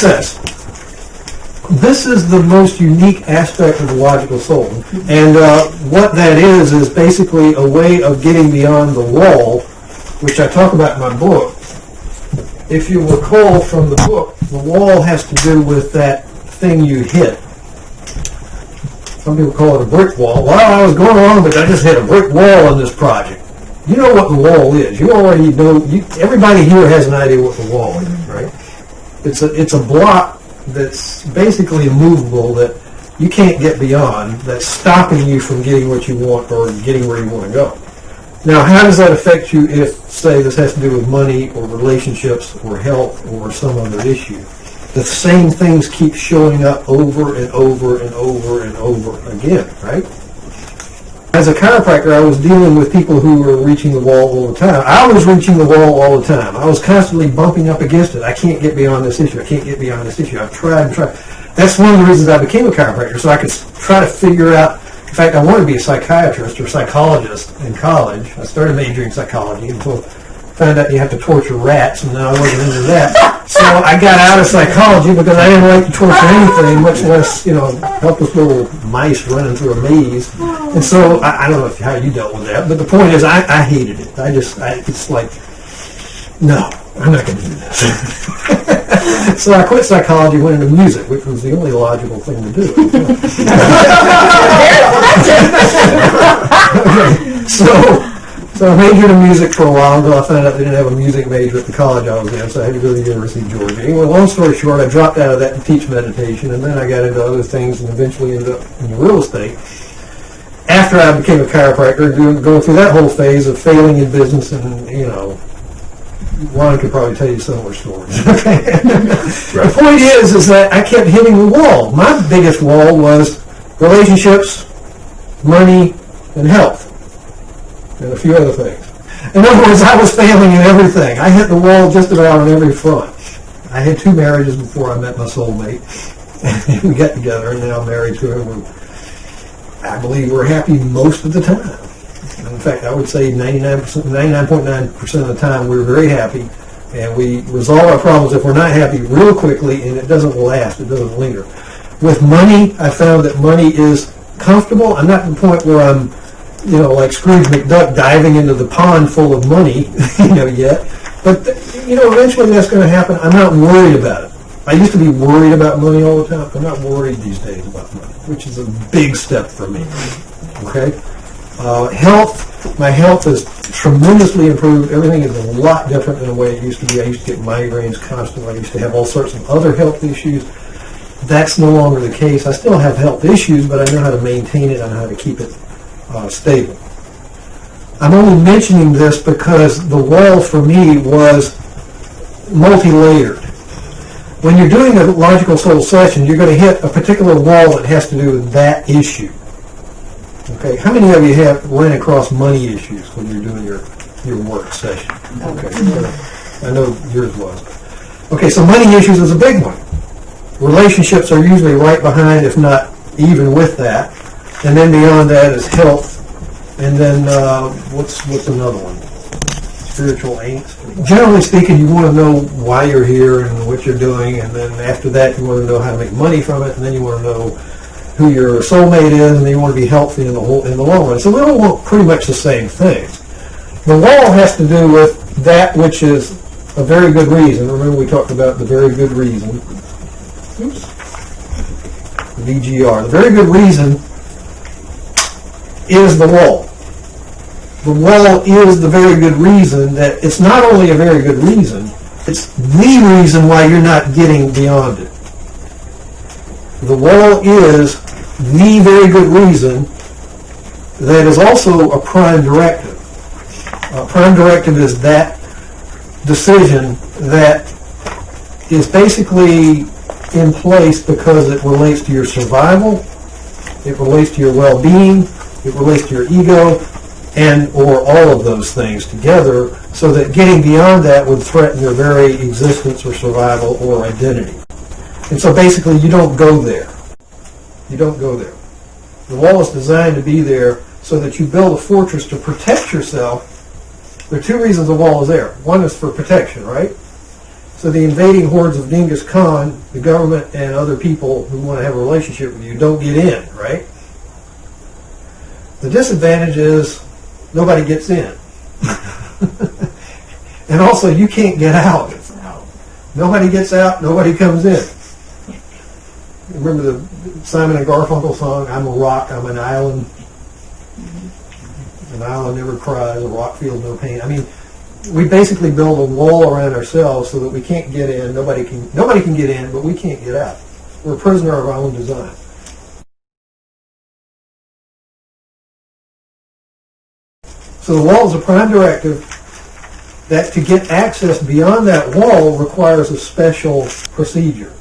access. This is the most unique aspect of the logical soul. And what that is basically a way of getting beyond the wall, which I talk about in my book. If you recall from the book, the wall has to do with that thing you hit. Some people call it a brick wall. Well, I was going along, but I just hit a brick wall in this project. You know what the wall is. You already know. Everybody here has an idea what the wall is, right? It's a block that's basically immovable that you can't get beyond, that's stopping you from getting what you want or getting where you want to go. Now, how does that affect you if, say, this has to do with money or relationships or health or some other issue? The same things keep showing up over and over and over and over again, right? As a chiropractor, I was dealing with people who were reaching the wall all the time. I was reaching the wall all the time. I was constantly bumping up against it. I can't get beyond this issue. I can't get beyond this issue. I've tried and tried. That's one of the reasons I became a chiropractor, so I could try to figure out. In fact, I wanted to be a psychiatrist or psychologist in college. I started majoring in psychology until I found out you have to torture rats, and now I wasn't into that. So I got out of psychology because I didn't like to torture anything, much less, helpless little mice running through a maze. And so I don't know how you dealt with that, but the point is I hated it. It's like, no, I'm not going to do this. So I quit psychology, went into music, which was the only logical thing to do. Okay. So I majored in music for a while until I found out they didn't have a music major at the college I was in, so I had to go to the University of Georgia. Anyway, long story short, I dropped out of that to teach meditation, and then I got into other things and eventually ended up in real estate. After I became a chiropractor, going through that whole phase of failing in business, and, Ron could probably tell you similar stories. Okay? The point is that I kept hitting the wall. My biggest wall was relationships, money, and health. And a few other things. In other words, I was failing in everything. I hit the wall just about on every front. I had 2 marriages before I met my soulmate. And we got together, and now I'm married to her. I believe we're happy most of the time. In fact, I would say 99.9% of the time we're very happy, and we resolve our problems if we're not happy real quickly, and it doesn't last. It doesn't linger. With money, I found that money is comfortable. I'm not at the point where I'm like Scrooge McDuck diving into the pond full of money, yet. But, eventually that's going to happen. I'm not worried about it. I used to be worried about money all the time. I'm not worried these days about money, which is a big step for me. Okay? Health. My health is tremendously improved. Everything is a lot different than the way it used to be. I used to get migraines constantly. I used to have all sorts of other health issues. That's no longer the case. I still have health issues, but I know how to maintain it. I know how to keep it stable. I'm only mentioning this because the wall for me was multi-layered. When you're doing a logical soul session, you're going to hit a particular wall that has to do with that issue. Okay, how many of you have ran across money issues when you're doing your work session? Okay, I know yours was. Okay, so money issues is a big one. Relationships are usually right behind, if not even with that. And then beyond that is health. And then what's another one? Spiritual angst. Generally speaking, you want to know why you're here and what you're doing. And then after that, you want to know how to make money from it. And then you want to know who your soulmate is. And then you want to be healthy in the long run. So they all want pretty much the same things. The wall has to do with that which is a very good reason. Remember we talked about the very good reason. Oops. The VGR. The very good reason is the wall. The wall is the very good reason that it's not only a very good reason, it's the reason why you're not getting beyond it. The wall is the very good reason that is also a prime directive. A prime directive is that decision that is basically in place because it relates to your survival, it relates to your well-being, it relates to your ego, and or all of those things together, so that getting beyond that would threaten your very existence or survival or identity. And so basically you don't go there. You don't go there. The wall is designed to be there so that you build a fortress to protect yourself. There are 2 reasons the wall is there. One is for protection, right? So the invading hordes of Genghis Khan, the government, and other people who want to have a relationship with you don't get in, right? The disadvantage is nobody gets in. And also you can't get out. Nobody gets out, nobody comes in. Remember the Simon and Garfunkel song, I'm a rock, I'm an island. An island never cries, a rock feels no pain. I mean, we basically build a wall around ourselves so that we can't get in, nobody can get in, but we can't get out. We're a prisoner of our own design. So the wall is a prime directive that to get access beyond that wall requires a special procedure.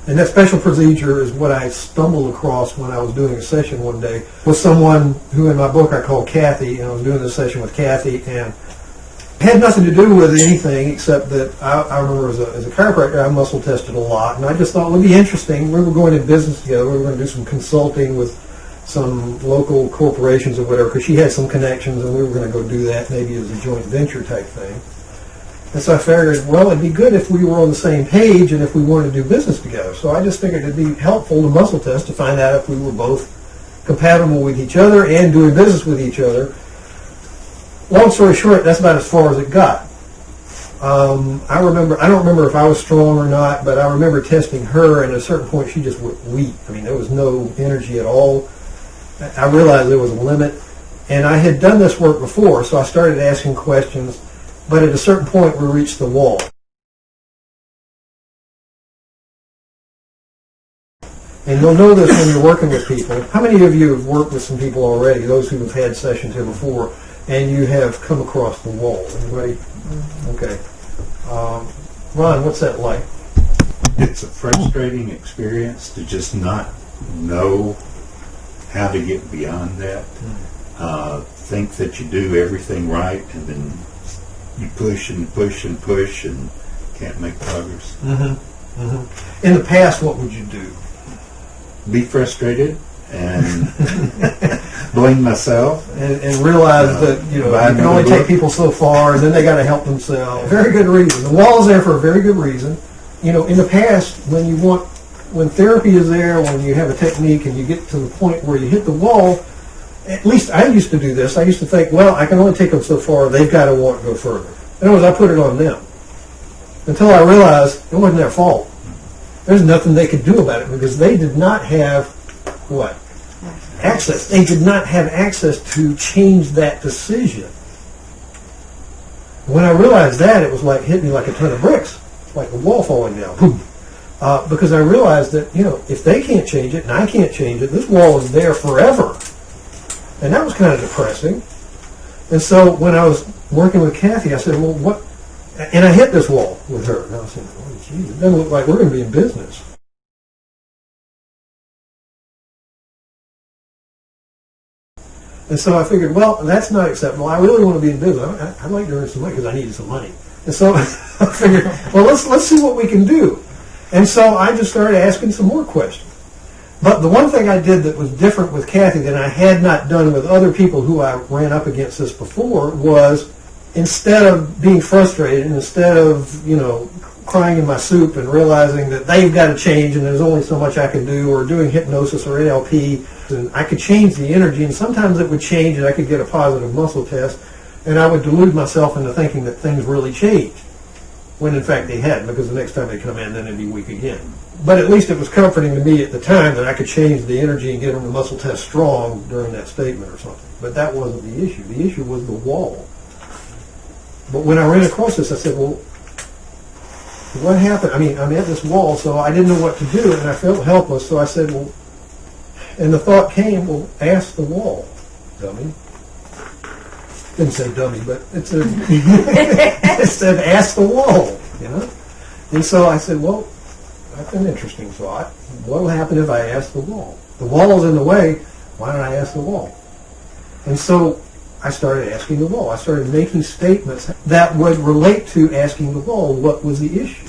And that special procedure is what I stumbled across when I was doing a session one day with someone who in my book I call Kathy, and I was doing this session with Kathy, and it had nothing to do with anything except that I remember as a chiropractor I muscle tested a lot, and I just thought it would be interesting. We were going into business together. We were going to do some consulting with some local corporations or whatever, because she had some connections, and we were going to go do that maybe as a joint venture type thing. And so I figured, well, it'd be good if we were on the same page and if we wanted to do business together. So I just figured it'd be helpful to muscle test to find out if we were both compatible with each other and doing business with each other. Long story short, that's about as far as it got. I don't remember if I was strong or not, but I remember testing her, and at a certain point she just went weak. I mean, there was no energy at all. I realized there was a limit, and I had done this work before, so I started asking questions, but at a certain point we reached the wall. And you'll know this when you're working with people. How many of you have worked with some people already, those who have had sessions here before, and you have come across the wall? Anybody? Okay. Ron, what's that like? It's a frustrating experience to just not know how to get beyond that. Think that you do everything right, and then you push and push and push and can't make progress. Mm-hmm. Mm-hmm. In the past, what would you do? Be frustrated and blame myself. And realize that you can only take people so far, and then they got to help themselves. Very good reason. The wall is there for a very good reason. In the past, when therapy is there, when you have a technique and you get to the point where you hit the wall, at least I used to do this. I used to think, well, I can only take them so far. They've got to want to go further. In other words, I put it on them. Until I realized it wasn't their fault. There's nothing they could do about it because they did not have, what? Access. They did not have access to change that decision. When I realized that, it was like hit me like a ton of bricks, like a wall falling down. Boom. Because I realized that, if they can't change it and I can't change it, this wall is there forever. And that was kind of depressing. And so when I was working with Kathy, I said, well, what? And I hit this wall with her. And I was saying, oh, geez, it doesn't look like we're going to be in business. And so I figured, well, that's not acceptable. I really want to be in business. I'd like to earn some money because I needed some money. And so I figured, well, let's see what we can do. And so I just started asking some more questions. But the one thing I did that was different with Kathy than I had not done with other people who I ran up against this before was instead of being frustrated and instead of, crying in my soup and realizing that they've got to change and there's only so much I can do, or doing hypnosis or NLP, and I could change the energy, and sometimes it would change and I could get a positive muscle test, and I would delude myself into thinking that things really changed, when in fact they hadn't, because the next time they come in, then it'd be weak again. But at least it was comforting to me at the time that I could change the energy and get them to muscle test strong during that statement or something. But that wasn't the issue. The issue was the wall. But when I ran across this, I said, well, what happened? I mean, I'm at this wall, so I didn't know what to do, and I felt helpless. So I said, well, and the thought came, well, ask the wall, dummy. Didn't say dummy, but it said, it said ask the wall, And so I said, well, that's an interesting thought. What will happen if I ask the wall? The wall is in the way. Why don't I ask the wall? And so I started asking the wall. I started making statements that would relate to asking the wall what was the issue.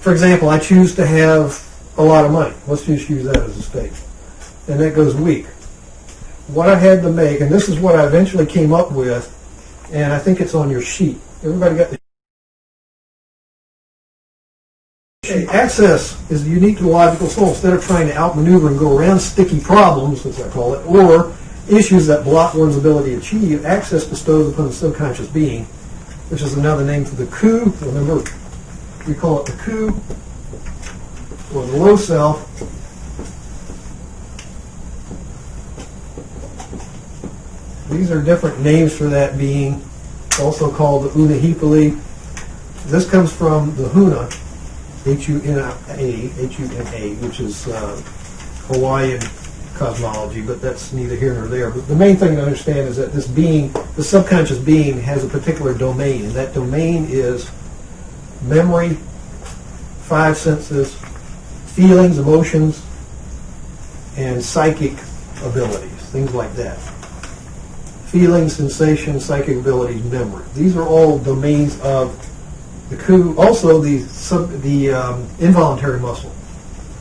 For example, I choose to have a lot of money. Let's just use that as a statement. And that goes weak. What I had to make, and this is what I eventually came up with, and I think it's on your sheet. Everybody got the Okay, access is unique to the logical soul. Instead of trying to outmaneuver and go around sticky problems, as I call it, or issues that block one's ability to achieve, access bestows upon the subconscious being, which is another name for the coup. Remember, we call it the coup, or the low self. These are different names for that being, also called the Unahipali. This comes from the Huna, H-U-N-A, which is Hawaiian cosmology, but that's neither here nor there. But the main thing to understand is that this being, the subconscious being, has a particular domain, and that domain is memory, five senses, feelings, emotions, and psychic abilities, things like that. Feelings, sensations, psychic abilities, memory. These are all domains of the coup. Also, the involuntary muscle.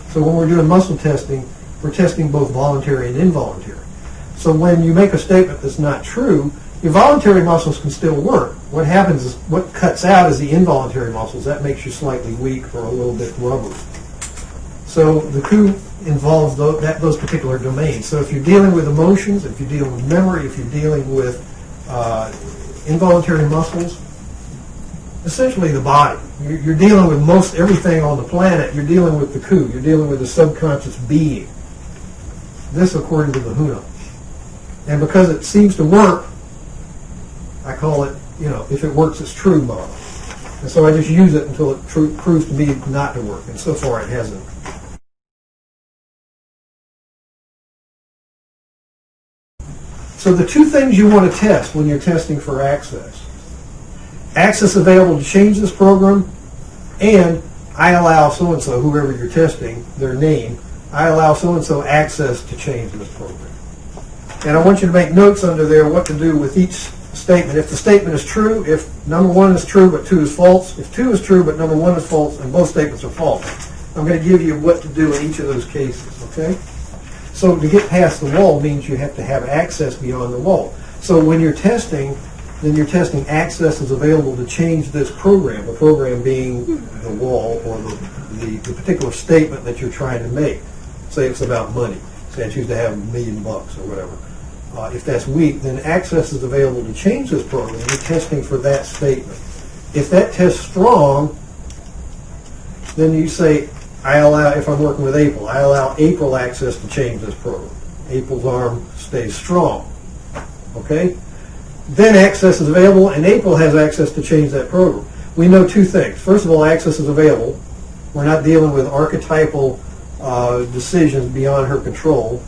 So when we're doing muscle testing, we're testing both voluntary and involuntary. So when you make a statement that's not true, your voluntary muscles can still work. What happens is, what cuts out is the involuntary muscles. That makes you slightly weak or a little bit rubbery. So the coup involves those particular domains. So if you're dealing with emotions, if you're dealing with memory, if you're dealing with involuntary muscles, essentially the body. You're dealing with most everything on the planet. You're dealing with the coup. You're dealing with the subconscious being. This according to the Huna. And because it seems to work, I call it, if it works, it's true model. And so I just use it until it proves to me not to work. And so far it hasn't. So the two things you want to test when you're testing for access. Access available to change this program, and I allow so-and-so, whoever you're testing, their name, I allow so-and-so access to change this program. And I want you to make notes under there what to do with each statement. If the statement is true, if number one is true but two is false, if two is true but number one is false, and both statements are false, I'm going to give you what to do in each of those cases, okay? So to get past the wall means you have to have access beyond the wall. So when you're testing, then you're testing access is available to change this program, the program being the wall or the particular statement that you're trying to make. Say it's about money. Say I choose to have $1 million or whatever. If that's weak, then access is available to change this program. You're testing for that statement. If that test's strong, then you say, I allow, if I'm working with April, I allow April access to change this program. April's arm stays strong. Okay? Then access is available, and April has access to change that program. We know two things. First of all, access is available. We're not dealing with archetypal decisions beyond her control.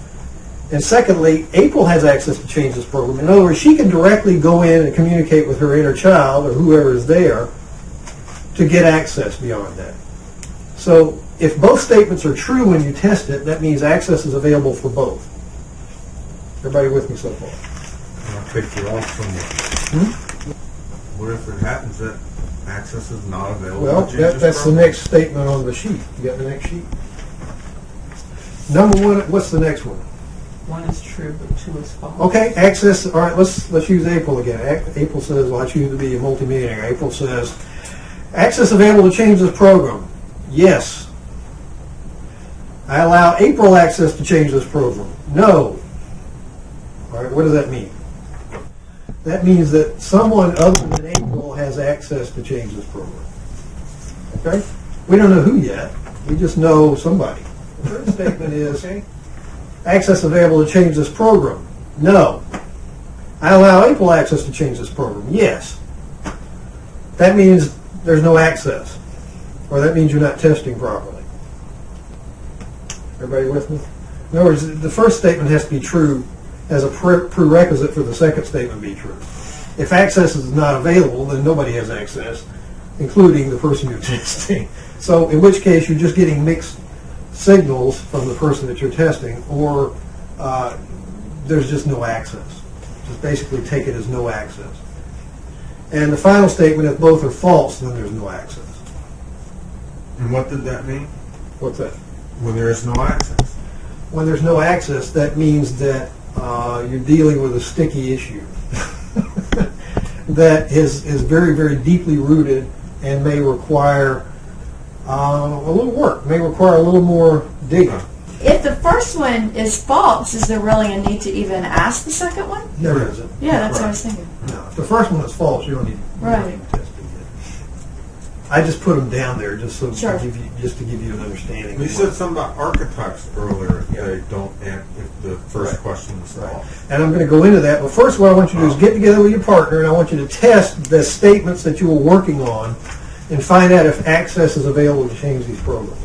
And secondly, April has access to change this program. In other words, she can directly go in and communicate with her inner child or whoever is there to get access beyond that. So if both statements are true when you test it, that means access is available for both. Everybody with me so far? I'll take you off somewhere. What if it happens that access is not available? Well, that's the next statement on the sheet. You got the next sheet? Number one, what's the next one? One is true, but two is false. Okay, access. All right, let's use April again. April says, well, I choose to be a multimillionaire. April says, access available to change this program. Yes. I allow April access to change this program. No. All right, what does that mean? That means that someone other than April has access to change this program. Okay? We don't know who yet. We just know somebody. The third statement is, access available to change this program. No. I allow April access to change this program. Yes. That means there's no access. Or that means you're not testing properly. Everybody with me? In other words, the first statement has to be true as a prerequisite for the second statement to be true. If access is not available, then nobody has access, including the person you're testing. So in which case you're just getting mixed signals from the person that you're testing, or there's just no access. Just basically take it as no access. And the final statement, if both are false, then there's no access. And what did that mean? What's that? When there is no access. When there's no access, that means that you're dealing with a sticky issue that is very, very deeply rooted and may require A little work, may require a little more digging. If the first one is false, is there really a need to even ask the second one? There isn't. Yeah, that's what I Right. was thinking. No, if the first one is false, you don't need Right. to test it yet. I just put them down there just so Sure. to give you an understanding. You of said what- something about archetypes earlier. Yeah. They don't act if the first Right. question is Right. false. And I'm going to go into that, but first what I want you to do is get together with your partner and I want you to test the statements that you were working on and find out if access is available to change these programs.